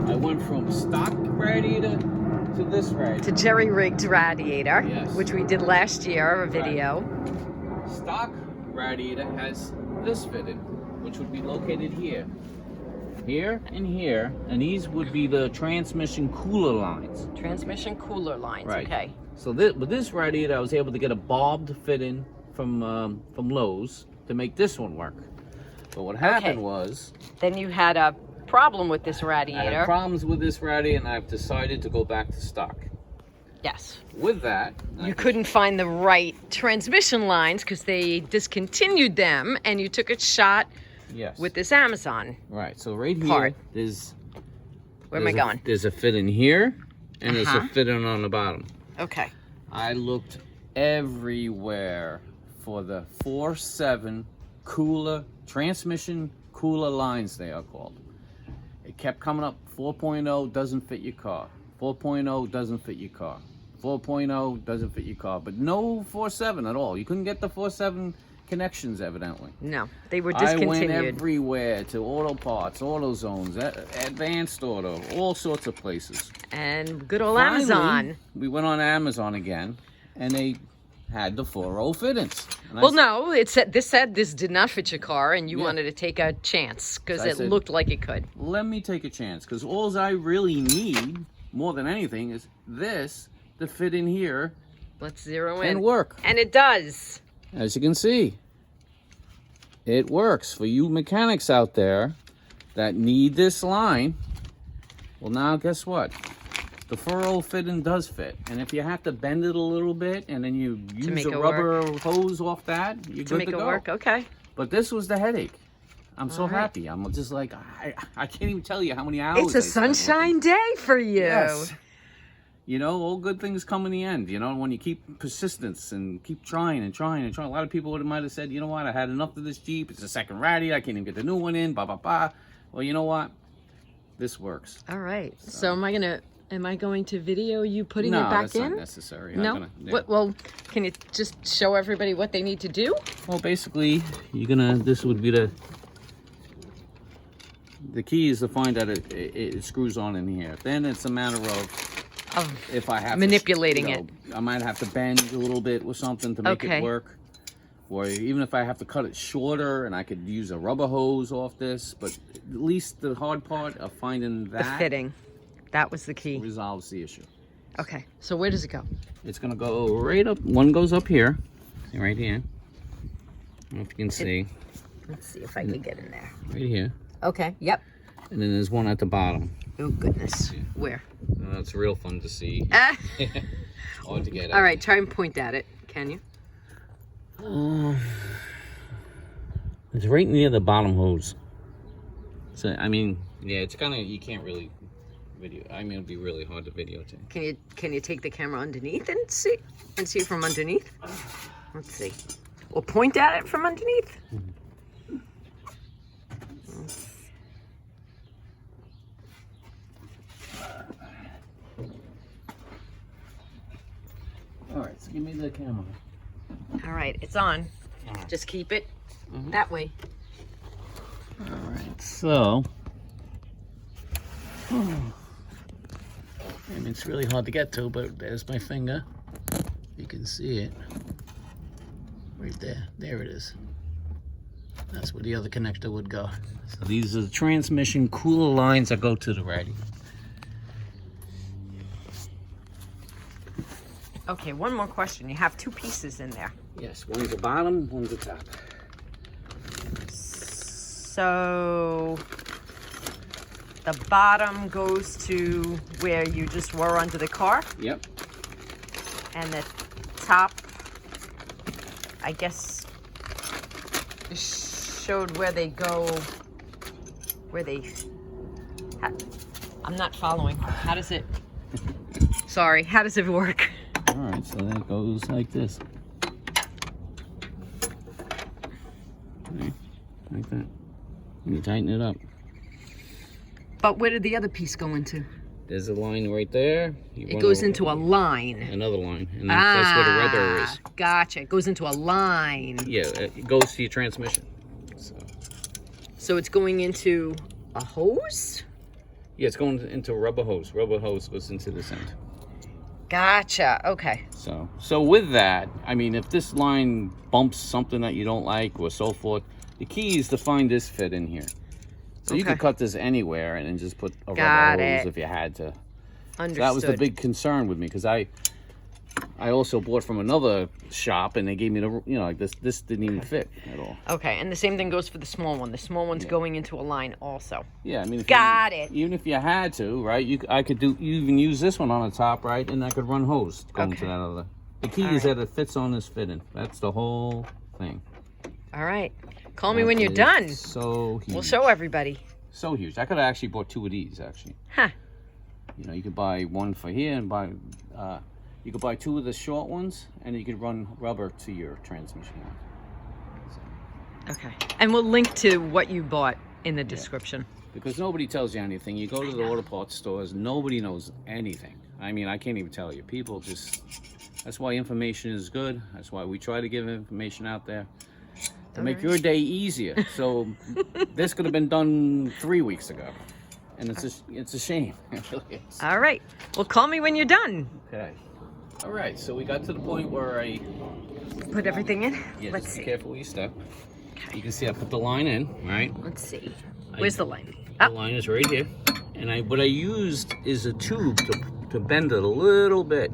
I went from stock radiator to this radiator. To jerry-rigged radiator, Yes. which we did last year, a video. Right. Stock radiator has this fitted, which would be located here. Here and here, and these would be the transmission cooler lines. Transmission cooler lines, Right. okay. So with this radiator, I was able to get a barbed fit-in from Lowe's to make this one work. But what happened was... Then you had a problem with this I radiator. had problems with this radiator, and I've decided to go back to stock. Yes. With that... You couldn't find the right transmission lines because they discontinued them, and you took a shot with this Amazon. Right, so right here, part. Where am I going? There's a fit in here, and there's a fit in on the bottom. Okay. I looked everywhere for the 4.7 cooler, transmission cooler lines, they are called. It kept coming up, 4.0 doesn't fit your car. 4.0 doesn't fit your car. 4.0 doesn't fit your car, but no 4.7 at all. You couldn't get the 4.7 connections, evidently. No, they were discontinued. I went everywhere, to Auto Parts, Auto Zones, Advanced Auto, all sorts of places. And good old Finally, Amazon. We went on Amazon again, and they had the 4.0 fittings. Well, no, this said this did not fit your car, and you wanted to take a chance because it looked like it could. Let me take a chance, because all I really need, more than anything, is this to fit in here. Let's zero in. And work. And it does. As you can see, it works. For you mechanics out there that need this line, well, now guess what? The 4.0 fitting does fit. And if you have to bend it a little bit and then you use a rubber hose off that, you're good to go. To make it work, okay. But this was the headache. I'm so happy. I'm just like, I can't even tell you how many hours. It's a sunshine day for you. Yes. You know, all good things come in the end. You know, when you keep persistence and keep trying and trying and trying. A lot of people might have said, you know what, I had enough of this Jeep. It's a second radiator. I can't even get the new one in. Blah, blah, blah. Well, you know what? This works. All right. So am I going to video you putting it back in? No, that's not necessary. No? Well, can you just show everybody what they need to do? Well, basically, this would be the key is to find that it screws on in here. Then it's a matter of if I have manipulating it. I might have to bend a little bit with something to make it work. Or even if I have to cut it shorter, and I could use a rubber hose off this. But at least the hard part of finding that. The fitting. That was the key. Resolves the issue. Okay, so where does it go? It's going to go right up. One goes up here. See, right here. I don't know if you can see. Let's see if I can get in there. Right here. Okay, yep. And then there's one at the bottom. Oh, goodness. Where? It's real fun to see. Hard to get at. All right, try and point at it. Can you? It's right near the bottom hose. So, I mean, yeah, it's kind of, you can't really video. I mean, it'd be really hard to videotape. Can you take the camera underneath and see from underneath? Let's see. Or point at it from underneath? All right, so give me the camera. All right, it's on. Just keep it that way. All right, so. I mean, it's really hard to get to, but there's my finger. You can see it. Right there. There it is. That's where the other connector would go. So these are the transmission cooler lines that go to the radiator. Okay, one more question. You have two pieces in there. Yes, one's the bottom, one's the top. So the bottom goes to where you just were under the car? Yep. And the top, I guess, showed where they go, I'm not following. How does it work? All right, so that goes like this. Okay, like that. And you tighten it up. But where did the other piece go into? There's a line right there. It goes into a line. Another line. And that's where the rubber is. Gotcha. It goes into a line. Yeah, it goes to your transmission. So it's going into a hose? Yeah, it's going into rubber hose. Rubber hose goes into this end. Gotcha. Okay. So with that, I mean, if this line bumps something that you don't like or so forth, the key is to find this fit in here. So you could cut this anywhere and then just put a rubber hose if you had to. Understood. So that was the big concern with me, because I also bought from another shop and they gave me the, you know, like this didn't even fit at all. Okay, and the same thing goes for the small one. The small one's going into a line also. Yeah, I mean, even if you had to, right? I could you even use this one on the top, right? And I could run hose going to that other. The key is that it fits on this fitting. That's the whole thing. All right. Call me when you're done. So huge. We'll show everybody. So huge. I could have actually bought 2 of these, actually. Huh. You know, you could buy one for here and buy, you could buy 2 of the short ones, and you could run rubber to your transmission. So. Okay. And we'll link to what you bought in the description. Because nobody tells you anything. You go to the auto parts stores, nobody knows anything. I mean, I can't even tell you. People just, that's why information is good. That's why we try to give information out there to make your day easier. So this could have been done 3 weeks ago. And it's a shame. It really is. All right. Well, call me when you're done. Okay. All right. So we got to the point where I put everything in. Yeah, Let's just see. Be careful where you step. Okay. You can see I put the line in, right? Let's see. Where's the line? The line is right here. And what I used is a tube to bend it a little bit.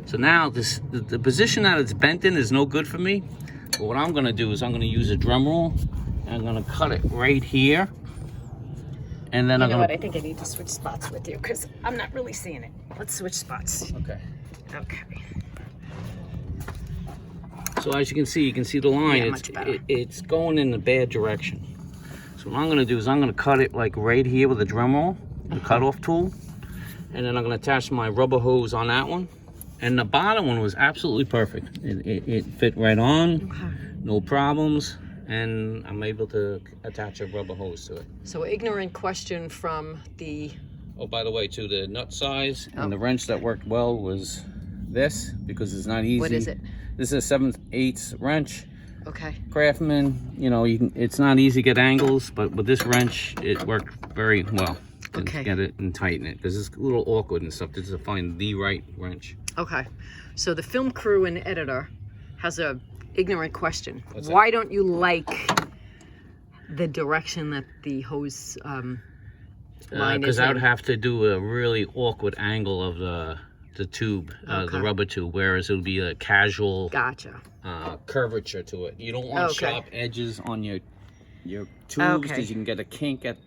So now the position that it's bent in is no good for me. But what I'm gonna do is I'm gonna use a dremel and I'm gonna cut it right here. And then you know what? I think I need to switch spots with you because I'm not really seeing it. Let's switch spots. Okay. Okay. So as you can see the line. Yeah, much better. It's going in the bad direction. So what I'm gonna do is I'm gonna cut it like right here with a Dremel, the cutoff tool, and then I'm gonna attach my rubber hose on that one. And the bottom one was absolutely perfect. It fit right on, no problems, and I'm able to attach a rubber hose to it. So ignorant question from the... Oh, by the way, too, the nut size and the wrench that worked well was this, because it's not easy. What is it? This is a 7/8 wrench. Okay. Craftsman, you know, it's not easy to get angles, but with this wrench, it worked very well. Okay. Get it and tighten it, because it's a little awkward and stuff just to find the right wrench. Okay. So the film crew and editor has a ignorant question. What's Why don't you like the direction that the hose line is Because in? I would have to do a really awkward angle of the tube, the rubber tube, whereas it would be a casual curvature to it. You don't want sharp edges on your tubes, because you can get a kink at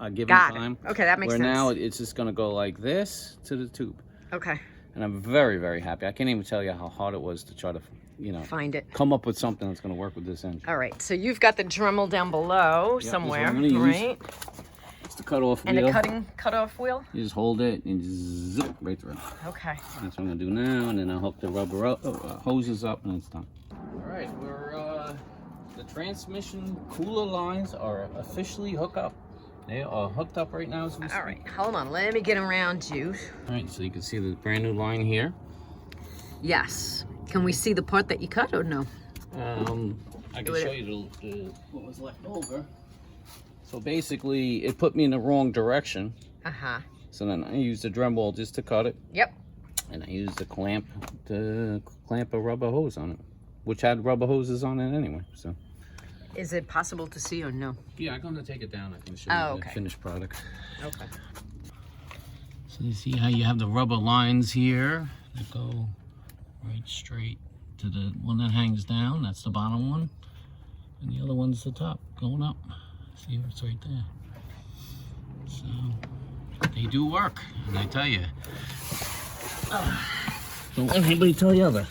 a given time. Okay, that makes sense. Where now it's just going to go like this to the tube. Okay. And I'm very, very happy. I can't even tell you how hard it was to try to, you know, find it. Come up with something that's going to work with this engine. All right. So you've got the Dremel down below somewhere, right? It's the cutoff wheel. And the cutoff wheel? You just hold it and just zip right through. Okay. That's what I'm going to do now, and then I'll hook the rubber hoses up, and it's done. All right, the transmission cooler lines are officially hooked up. They are hooked up right now as we speak. All right, hold on. Let me get around you. All right, so you can see the brand new line here. Yes. Can we see the part that you cut or no? I can show you what was left over. So basically, it put me in the wrong direction. So then I used a Dremel just to cut it. Yep. And I used a clamp to clamp a rubber hose on it, which had rubber hoses on it anyway. So. Is it possible to see or no? Yeah, I'm going to take it down. I can show you the finished product. Okay. So you see how you have the rubber lines here that go right straight to the one that hangs down. That's the bottom one. And the other one's the top, going up. See, it's right there. So, they do work, and I tell you. Don't let anybody tell you other.